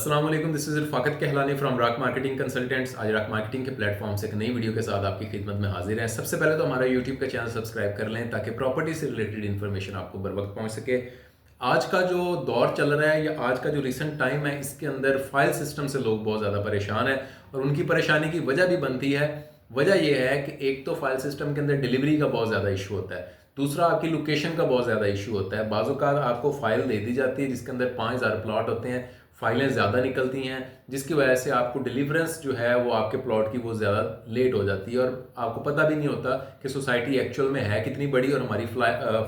अस्सलाम वालेकुम, this is Fakat Kahlani from Rak marketing consultants. आज राक मार्केटिंग के प्लेटफॉर्म से एक नई वीडियो के साथ आपकी खिदमत में हाजिर है। सबसे पहले तो हमारा यूट्यूब का चैनल सब्सक्राइब कर लें ताकि प्रॉपर्टी से रिलेटेड इन्फॉर्मेशन आपको बर वक्त पहुँच सके। आज का जो दौर चल रहा है या आज का जो रिसेंट टाइम है, इसके अंदर फाइल सिस्टम से लोग बहुत ज़्यादा परेशान हैं और उनकी परेशानी की वजह भी बनती है। वजह यह है कि एक तो फाइल सिस्टम के अंदर डिलीवरी का बहुत ज़्यादा इशू होता है, दूसरा आपकी लोकेशन का बहुत ज़्यादा इशू होता है। बाज़-औक़ात आपको फ़ाइल दे दी जाती है जिसके अंदर 5000 प्लॉट होते हैं, फाइलें ज़्यादा निकलती हैं, जिसकी वजह से आपको डिलीवरेंस जो है वो आपके प्लॉट की वो ज़्यादा लेट हो जाती है और आपको पता भी नहीं होता कि सोसाइटी एक्चुअल में है कितनी बड़ी और हमारी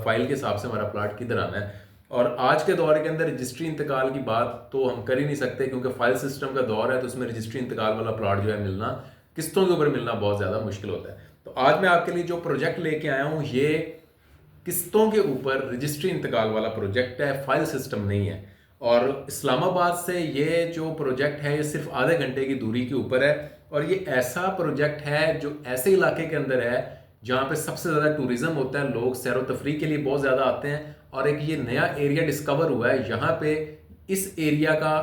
फाइल के हिसाब से हमारा प्लॉट किधर आना है। और आज के दौर के अंदर रजिस्ट्री इंतकाल की बात तो हम कर ही नहीं सकते, क्योंकि फाइल सिस्टम का दौर है, तो उसमें रजिस्ट्री इंतकाल वाला प्लॉट जो है मिलना, किस्तों के ऊपर मिलना बहुत ज़्यादा मुश्किल होता है। तो आज मैं आपके लिए जो प्रोजेक्ट लेके आया हूँ, ये किस्तों के ऊपर रजिस्ट्री इंतकाल वाला प्रोजेक्ट है, फाइल सिस्टम नहीं है। और इस्लामाबाद से ये जो प्रोजेक्ट है, ये सिर्फ आधे घंटे की दूरी के ऊपर है और ये ऐसा प्रोजेक्ट है जो ऐसे इलाके के अंदर है जहाँ पे सबसे ज़्यादा टूरिज़्म होता है, लोग सैर व तफरीह के लिए बहुत ज़्यादा आते हैं। और एक ये नया एरिया डिस्कवर हुआ है यहाँ पे, इस एरिया का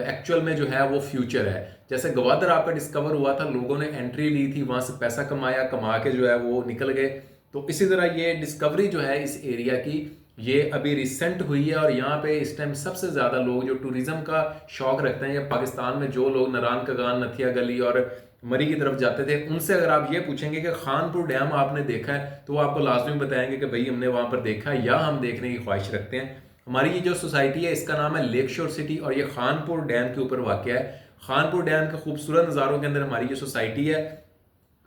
एक्चुअल में जो है वो फ्यूचर है। जैसे गवादर आपका डिस्कवर हुआ था, लोगों ने एंट्री ली थी, वहाँ से पैसा कमाया, कमा के जो है वो निकल गए। तो इसी तरह ये डिस्कवरी जो है इस एरिया की, ये अभी रिसेंट हुई है और यहाँ पे इस टाइम सबसे ज़्यादा लोग जो टूरिज़्म का शौक रखते हैं, या पाकिस्तान में जो लोग नारायण कगान, नथिया गली और मरी की तरफ जाते थे, उनसे अगर आप ये पूछेंगे कि खानपुर डैम आपने देखा है, तो वो आपको लाजमी बताएंगे कि भाई हमने वहाँ पर देखा है या हम देखने की ख्वाहिश रखते हैं। हमारी ये जो सोसाइटी है, इसका नाम है लेक शोर सिटी और ये खानपुर डैम के ऊपर वाक़या है। खानपुर डैम के खूबसूरत नज़ारों के अंदर हमारी ये सोसाइटी है।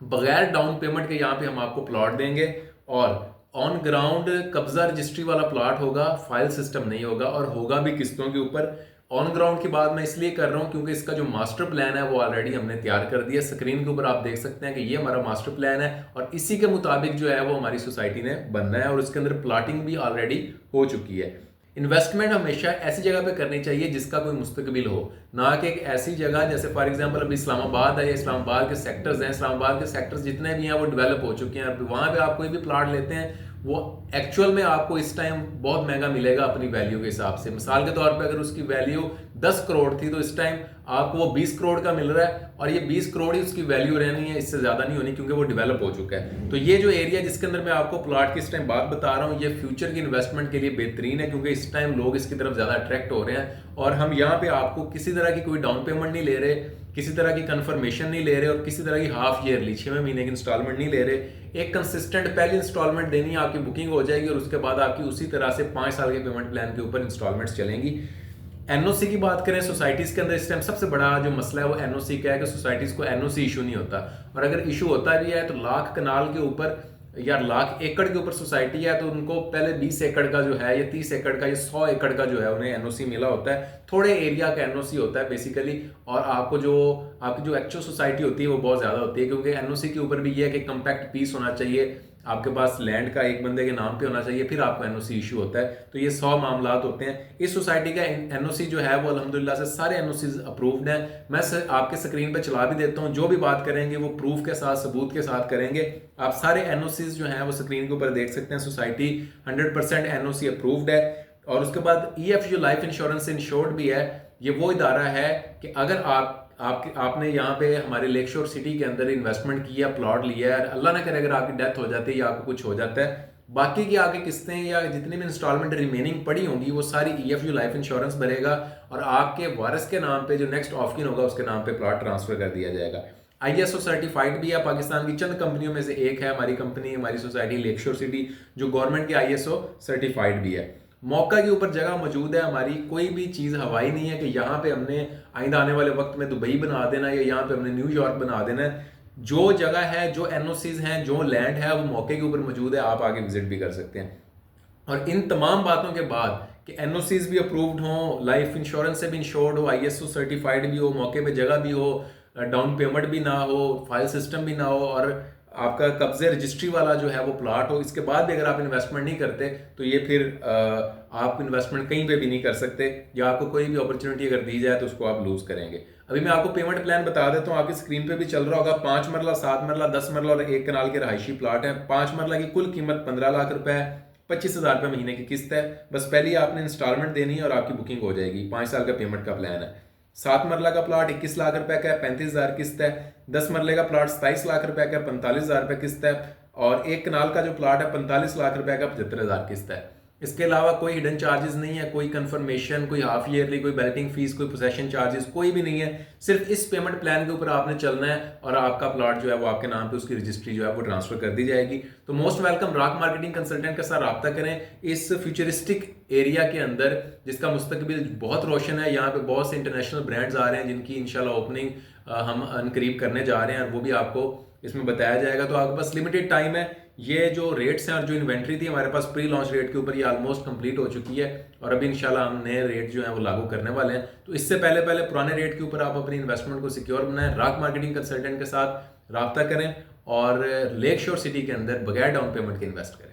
बगैर डाउन पेमेंट के यहाँ पे हम आपको प्लॉट देंगे और ऑन ग्राउंड कब्जा रजिस्ट्री वाला प्लॉट होगा, फाइल सिस्टम नहीं होगा और होगा भी किस्तों के ऊपर। ऑन ग्राउंड की बात मैं इसलिए कर रहा हूँ क्योंकि इसका जो मास्टर प्लान है वो ऑलरेडी हमने तैयार कर दिया। स्क्रीन के ऊपर आप देख सकते हैं कि ये हमारा मास्टर प्लान है और इसी के मुताबिक जो है वो हमारी सोसाइटी ने बनना है और उसके अंदर प्लॉटिंग भी ऑलरेडी हो चुकी है। इन्वेस्टमेंट हमेशा ऐसी जगह पे करनी चाहिए जिसका कोई मुस्तकबिल हो, ना कि एक ऐसी जगह जैसे फॉर एग्जांपल अभी इस्लामाबाद है या इस्लामाबाद के सेक्टर्स हैं। इस्लामाबाद के सेक्टर्स जितने भी हैं वो डेवलप हो चुके हैं। वहाँ पे आप कोई भी प्लॉट लेते हैं, वो एक्चुअल में आपको इस टाइम बहुत महंगा मिलेगा अपनी वैल्यू के हिसाब से। मिसाल के तौर पे अगर उसकी वैल्यू 10 करोड़ थी, तो इस टाइम आपको वो 20 करोड़ का मिल रहा है और ये 20 करोड़ ही उसकी वैल्यू रहनी है, इससे ज़्यादा नहीं होनी, क्योंकि वो डेवलप हो चुका है। तो ये जो एरिया जिसके अंदर मैं आपको प्लॉट की इस टाइम बात बता रहा हूँ, ये फ्यूचर की इन्वेस्टमेंट के लिए बेहतरीन है, क्योंकि इस टाइम लोग इसकी तरफ ज़्यादा अट्रैक्ट हो रहे हैं और हम यहाँ पे आपको किसी तरह की कोई डाउन पेमेंट नहीं ले रहे, किसी तरह की कंफर्मेशन नहीं ले रहे और किसी तरह की हाफ ईयरली 6वें महीने की इंस्टॉलमेंट नहीं ले रहे। एक कंसिस्टेंट पहली इंस्टॉलमेंट देनी है, आपकी बुकिंग हो जाएगी और उसके बाद आपकी उसी तरह से 5 साल के पेमेंट प्लान के ऊपर इंस्टॉलमेंट्स चलेंगी। एनओसी की बात करें, सोसाइटीज़ के अंदर इस टाइम सबसे बड़ा जो मसला है वो एनओसी का है कि सोसाइटीज़ को एनओसी इशू नहीं होता, और अगर इशू होता भी है तो लाख कनाल के ऊपर या लाख एकड़ के ऊपर सोसाइटी है, तो उनको पहले 20 एकड़ का जो है, या 30 एकड़ का, या 100 एकड़ का जो है उन्हें एनओसी मिला होता है। थोड़े एरिया का एनओसी होता है बेसिकली, और आपकी जो एक्चुअल सोसाइटी होती है वो बहुत ज़्यादा होती है, क्योंकि एनओसी के ऊपर भी ये है कि कम्पैक्ट पीस होना चाहिए, आपके पास लैंड का एक बंदे के नाम पे होना चाहिए, फिर आपको एनओसी इशू होता है। तो ये 100 मामलात होते हैं। इस सोसाइटी का एनओसी जो है वो अल्हम्दुलिल्लाह से सारे एनओसी अप्रूव्ड हैं। मैं आपके स्क्रीन पे चला भी देता हूँ, जो भी बात करेंगे वो प्रूफ के साथ, सबूत के साथ करेंगे। आप सारे एनओसी जो हैं वो स्क्रीन के ऊपर देख सकते हैं। सोसाइटी 100% एनओसी अप्रूव्ड है। और उसके बाद ईएफ जो लाइफ इंश्योरेंस इंश्योर्ड भी है, ये वो इदारा है कि अगर आपने यहाँ पे हमारे लेक शोर सिटी के अंदर इन्वेस्टमेंट किया, प्लॉट लिया है, अल्लाह ना करे अगर आपकी डेथ हो जाती है या आपको कुछ हो जाता है, बाकी की आगे किस्तें या जितनी भी इंस्टॉलमेंट रिमेनिंग पड़ी होंगी वो सारी ईएफयू लाइफ इंश्योरेंस भरेगा और आपके वारिस के नाम पे जो नेक्स्ट ऑफकिन होगा उसके नाम पे प्लॉट ट्रांसफर कर दिया जाएगा। आईएसओ सर्टिफाइड भी है, पाकिस्तान की चंद कंपनियों में से एक है हमारी कंपनी, हमारी सोसाइटी लेक शोर सिटी, जो गवर्नमेंट की आईएसओ सर्टिफाइड भी है। मौका के ऊपर जगह मौजूद है हमारी, कोई भी चीज़ हवाई नहीं है कि यहाँ पे हमने आइंदा आने वाले वक्त में दुबई बना देना है या यहाँ पे हमने न्यूयॉर्क बना देना है। जो जगह है, जो एनओसीज हैं, जो लैंड है, वो मौके के ऊपर मौजूद है, आप आगे विजिट भी कर सकते हैं। और इन तमाम बातों के बाद कि एनओसीज भी अप्रूव्ड हों, लाइफ इंश्योरेंस से भी इंश्योर्ड हो, आईएसओ सर्टिफाइड भी हो, मौके पे जगह भी हो, डाउन पेमेंट भी ना हो, फाइल सिस्टम भी ना हो और आपका कब्जे रजिस्ट्री वाला जो है वो प्लॉट हो, इसके बाद भी अगर आप इन्वेस्टमेंट नहीं करते तो ये फिर आप इन्वेस्टमेंट कहीं पे भी नहीं कर सकते, या आपको कोई भी अपॉर्चुनिटी अगर दी जाए तो उसको आप लूज करेंगे। अभी मैं आपको पेमेंट प्लान बता देता हूँ, आपकी स्क्रीन पे भी चल रहा होगा। 5 मरला, 7 मरला, 10 मरला और 1 कनाल के रहायशी प्लाट है। 5 मरला की कुल कीमत 15 लाख रुपए है, 25,000 रुपये महीने की किस्त है। बस पहले आपने इंस्टॉलमेंट देनी है और आपकी बुकिंग हो जाएगी। 5 साल का पेमेंट का प्लान है। 7 मरला का प्लाट 21 लाख रुपए का है, 35,000 किस्त है। 10 मरले का प्लाट 27 लाख रुपए का, 45,000 रुपए किस्त है। और 1 कनाल का जो प्लाट है 45 लाख रुपए का, 75,000 किस्त है। इसके अलावा कोई हिडन चार्जेस नहीं है, कोई कंफर्मेशन, कोई हाफ ईयरली, कोई बैलेटिंग फीस, कोई पोसेशन चार्जेस कोई भी नहीं है। सिर्फ इस पेमेंट प्लान के ऊपर आपने चलना है और आपका प्लॉट जो है वो आपके नाम पे उसकी रजिस्ट्री जो है वो ट्रांसफर कर दी जाएगी। तो most welcome, rock marketing consultant के साथ रब्ता करें इस फ्यूचरिस्टिक एरिया के अंदर जिसका मुस्तकबिल बहुत रोशन है। यहाँ पे बहुत से इंटरनेशनल ब्रांड्स आ रहे हैं जिनकी इंशाल्लाह ओपनिंग हम अनकरीब करने जा रहे हैं और वो भी आपको इसमें बताया जाएगा। तो आपके पास लिमिटेड टाइम है। ये जो रेट्स हैं और जो इन्वेंट्री थी हमारे पास प्री लॉन्च रेट के ऊपर, ये ऑलमोस्ट कंप्लीट हो चुकी है और अभी इंशाल्लाह हम नए रेट जो हैं वो लागू करने वाले हैं। तो इससे पहले पहले पुराने रेट के ऊपर आप अपनी इन्वेस्टमेंट को सिक्योर बनाएं। रॉक मार्केटिंग कंसल्टेंट के साथ रब्ता करें और लेक शोर सिटी के अंदर बगैर डाउन पेमेंट के इन्वेस्ट करें।